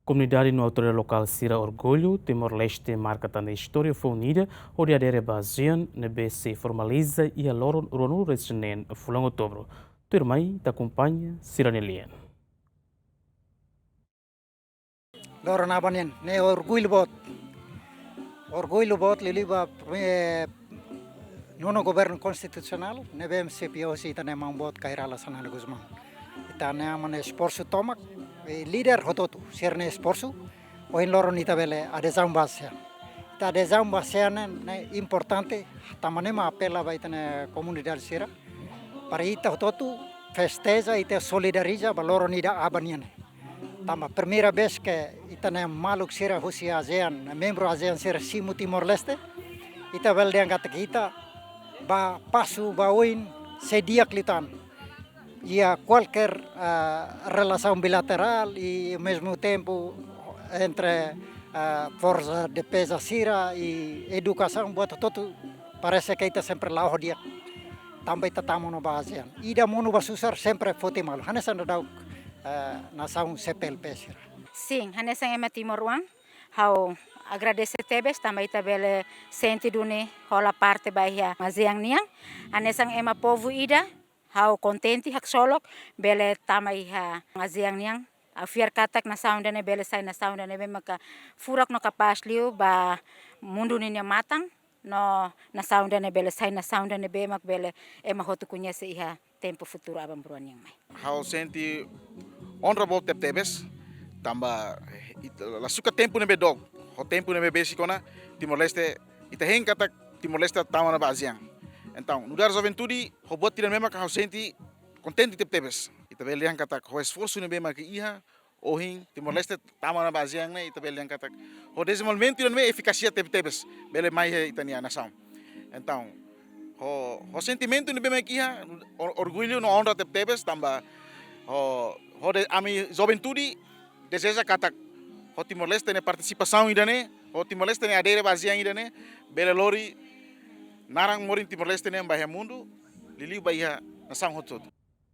Comunidade no autoridade local Sira Orgulho, Timor-Leste marca também a história foi unida, o dia de basean, nebe se formaliza e a loro ronu resinen fulang outubro. Tua irmã te acompanha, Sira Nelian. Loro nabanin, ne orgulho bot liliba nono governo constitucional, ne bem CPO si tane mang bot kairala sanana Guzman. Itane amane sporsu tomak, líder hototu, serne sporsu, o in loro nitabele adesão basean. Ita adesão basean ne importante, tamanema apela baitane comunidade sira, para ita hototu festeja ita solidariza ba loro nida abaniane. Tama primeira vez que itane maluk sira husi ASEAN, membro ASEAN sira simu Timor-Leste, ita velde angata kita ba pasu ba oin sedia klitan. E a qualquer relação bilateral e ao mesmo tempo entre força de defesa sira e educação, buat todo parece que está sempre lá o dia. Também estamos no ASEAN. E da mono basusar sempre fote mal. Hanesan da nação CPLP sira. Sim, hanesan ema Timor-Wan. Hau agradece tebes também tabele senti dune hola parte bahia ASEAN niang. Hanesan ema povo ida. Hau contente hak solok bele tamai ha ASEAN niang afiar katak na sound ne bele sai na sound ne be maka furak no kapas liu ba mundu ni matang no na sound ne bele sai na sound ne be mak bele ema hotu conhece iha tempo futuro abam bruan yang mai. Hau senti honorable tebes tamba la suka tempo ne be dog ho tempo ne be besikona Timor-Leste ita hen katak Timor-Leste tamana ba ASEAN. Então, no lugar da juventude, o bote mesmo que a gente contente de tebes. E também ele kata o esforço no mesmo que ia, ou em Timor-Leste tama na base né, e também ele kata o desenvolvimento no mesmo eficácia de tebes, bele mais itania nação. Então, o sentimento no mesmo que ia, orgulho no honra de tebes, tamba o a minha juventude deseja kata o Timor-Leste ne participação ainda né, o Timor-Leste ne adere base ainda né, bele lori narang morin Timor-Leste ne bahia mundo, liliu bahia nação hotot.